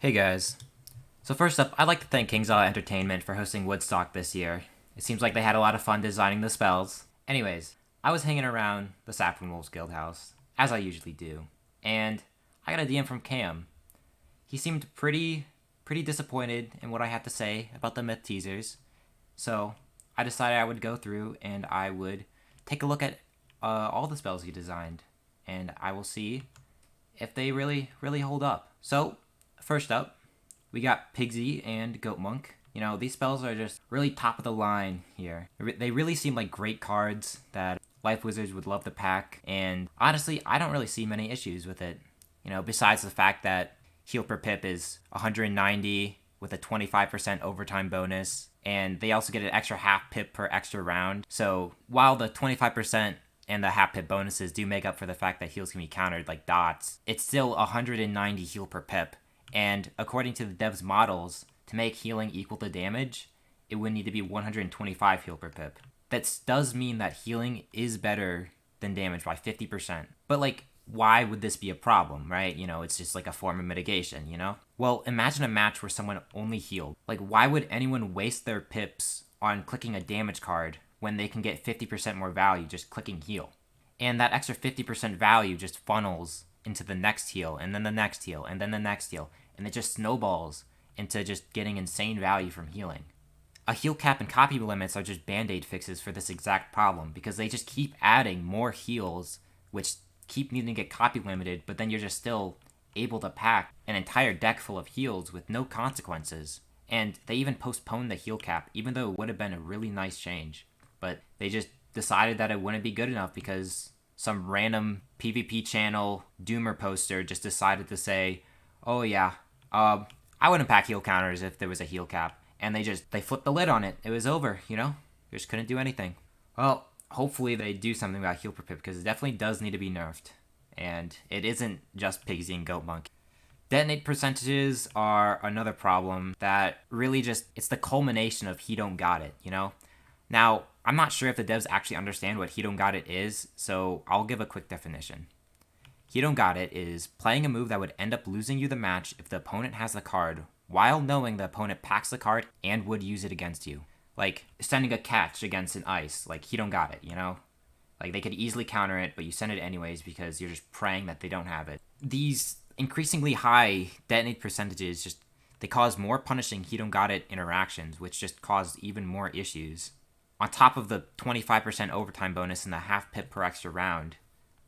Hey guys. So first up, I'd like to thank King's Isle Entertainment for hosting Woodstock this year. It seems like they had a lot of fun designing the spells. Anyways, I was hanging around the Sapling Wolves Guild house, as I usually do, and I got a DM from Cam. He seemed pretty disappointed in what I had to say about the myth teasers, so I decided I would go through and I would take a look at all the spells he designed, and I will see if they really hold up. So, first up, we got Pigsy and Goat Monk. You know, these spells are just really top of the line here. They really seem like great cards that Life Wizards would love to pack, and honestly, I don't really see many issues with it. You know, besides the fact that heal per pip is 190 with a 25% overtime bonus, and they also get an extra half pip per extra round. So while the 25% and the half pip bonuses do make up for the fact that heals can be countered like dots, it's still 190 heal per pip. And according to the dev's models, to make healing equal to damage, it would need to be 125 heal per pip. That does mean that healing is better than damage by 50%. But like, why would this be a problem, right? You know, it's just like a form of mitigation, you know? Well, imagine a match where someone only healed. Like, why would anyone waste their pips on clicking a damage card when they can get 50% more value just clicking heal? And that extra 50% value just funnels into the next heal, and then the next heal, and then the next heal, and it just snowballs into just getting insane value from healing. A heal cap and copy limits are just band-aid fixes for this exact problem, because they just keep adding more heals, which keep needing to get copy limited, but then you're just still able to pack an entire deck full of heals with no consequences. And they even postponed the heal cap, even though it would have been a really nice change. But they just decided that it wouldn't be good enough because some random PvP channel doomer poster just decided to say, oh yeah, I wouldn't pack heal counters if there was a heal cap. And they flipped the lid on it. It was over, you know? They just couldn't do anything. Well, hopefully they do something about heal per pip, because it definitely does need to be nerfed. And it isn't just Pigsy and Goat Monk. Detonate percentages are another problem that really just, it's the culmination of he don't got it, you know? Now, I'm not sure if the devs actually understand what he don't got it is, so I'll give a quick definition. He don't got it is playing a move that would end up losing you the match if the opponent has the card, while knowing the opponent packs the card and would use it against you. Like, sending a catch against an ice, like, he don't got it, you know? Like, they could easily counter it, but you send it anyways because you're just praying that they don't have it. These increasingly high detonate percentages just, they cause more punishing he don't got it interactions, which just cause even more issues. On top of the 25% overtime bonus and the half pip per extra round,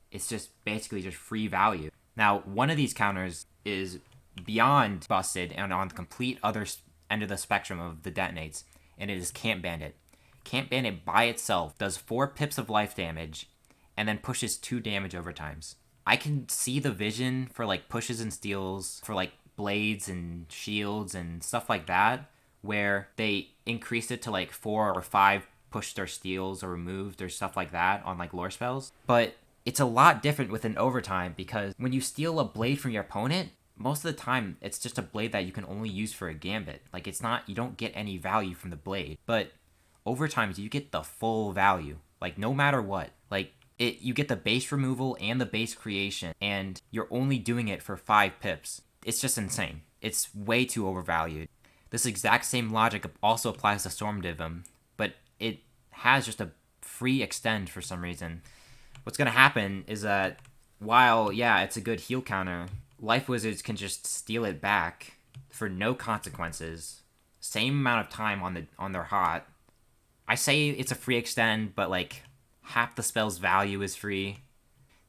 it's just basically just free value. Now, one of these counters is beyond busted and on the complete other end of the spectrum of the detonates, and it is Camp Bandit. Camp Bandit by itself does 4 pips of life damage and then pushes 2 damage overtimes. I can see the vision for like pushes and steals for like blades and shields and stuff like that, where they increase it to like 4 or 5 pushed or steals or removed or stuff like that on like lore spells. But it's a lot different with an overtime, because when you steal a blade from your opponent, most of the time it's just a blade that you can only use for a gambit. Like, it's not, you don't get any value from the blade. But overtimes you get the full value, like no matter what. Like, you get the base removal and the base creation, and you're only doing it for 5 pips. It's just insane. It's way too overvalued. This exact same logic also applies to Storm Divum, but it has just a free extend for some reason. What's going to happen is that while, yeah, it's a good heal counter, Life Wizards can just steal it back for no consequences. Same amount of time on their hot. I say it's a free extend, but like half the spell's value is free.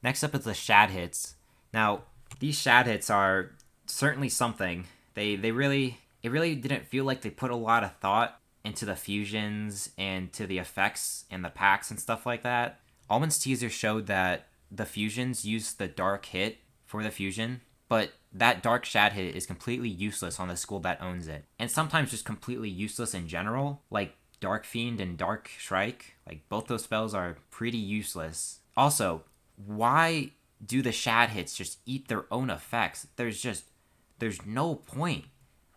Next up is the Shad Hits. Now, these Shad Hits are certainly something. It really didn't feel like they put a lot of thought into the fusions and to the effects and the packs and stuff like that. Almond's teaser showed that the fusions use the dark hit for the fusion, but that dark Shad Hit is completely useless on the school that owns it. And sometimes just completely useless in general, like Dark Fiend and Dark Shrike. Like, both those spells are pretty useless. Also, why do the Shad Hits just eat their own effects? There's no point.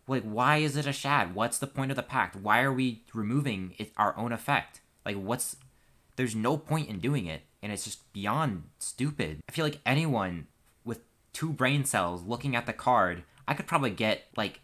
Like, why is it a Shad? What's the point of the pact? Why are we removing our own effect? Like, there's no point in doing it, and it's just beyond stupid. I feel like anyone with 2 brain cells looking at the card I could probably get like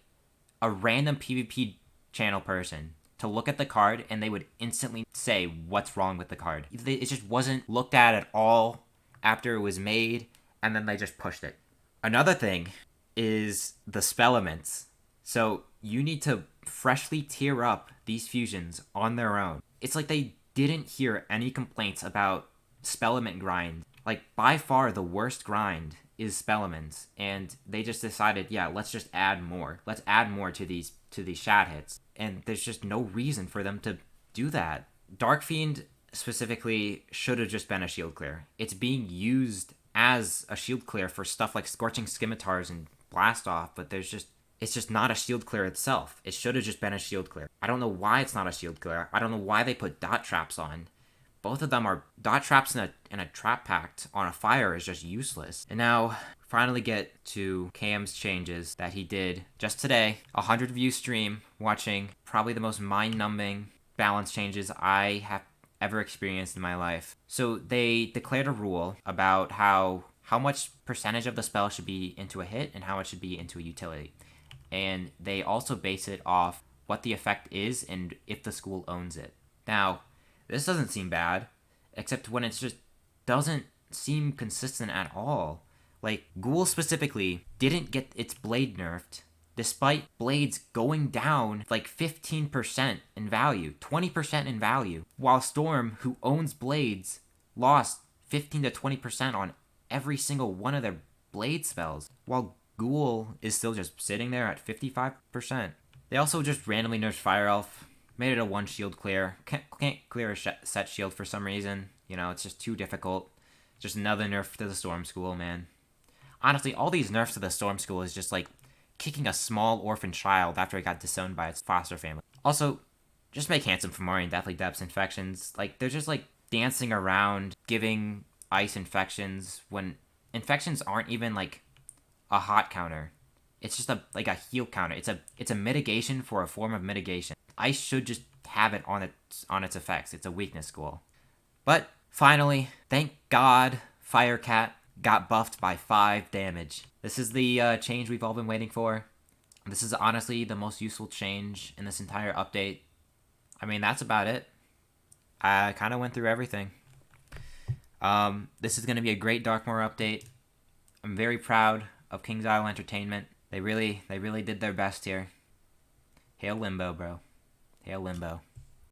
a random PvP channel person to look at the card and they would instantly say what's wrong with the card. It just wasn't looked at all after it was made, and then they just pushed it. Another thing is the spellaments. So you need to freshly tier up these fusions on their own. It's like they didn't hear any complaints about spellament grind. Like, by far the worst grind is spellaments, and they just decided, yeah, let's just add more. Let's add more to these shad hits. And there's just no reason for them to do that. Dark Fiend specifically should have just been a shield clear. It's being used as a shield clear for stuff like Scorching Scimitars and Blast Off, but it's just not a shield clear itself. It should have just been a shield clear. I don't know why it's not a shield clear. I don't know why they put dot traps on. Both of them are dot traps in a trap pact on a fire is just useless. And now, finally get to Cam's changes that he did just today. 100 view stream, watching probably the most mind-numbing balance changes I have ever experienced in my life. So they declared a rule about how much percentage of the spell should be into a hit and how much should be into a utility. And they also base it off what the effect is and if the school owns it. Now, this doesn't seem bad, except when it just doesn't seem consistent at all. Like, Ghoul specifically didn't get its blade nerfed, despite blades going down like 15% in value, 20% in value, while Storm, who owns blades, lost 15 to 20% on every single one of their blade spells, while Ghoul is still just sitting there at 55%. They also just randomly nerfed Fire Elf, made it a one shield clear. Can't clear a set shield for some reason. You know, it's just too difficult. Just another nerf to the Storm School, man. Honestly, all these nerfs to the Storm School is just like kicking a small orphan child after it got disowned by its foster family. Also, just make Handsome Fomori and Deathly Depths infections. Like, they're just like dancing around, giving ice infections when infections aren't even like a hot counter. It's just a heal counter. It's a mitigation for a form of mitigation. Ice should just have it on its effects. It's a weakness school. But finally, thank God, Firecat got buffed by 5 damage. This is the change we've all been waiting for. This is honestly the most useful change in this entire update. I mean, that's about it. I kind of went through everything. This is going to be a great Darkmoor update. I'm very proud of King's Isle Entertainment. They really did their best here. Hail Limbow, bro. Hail Limbow.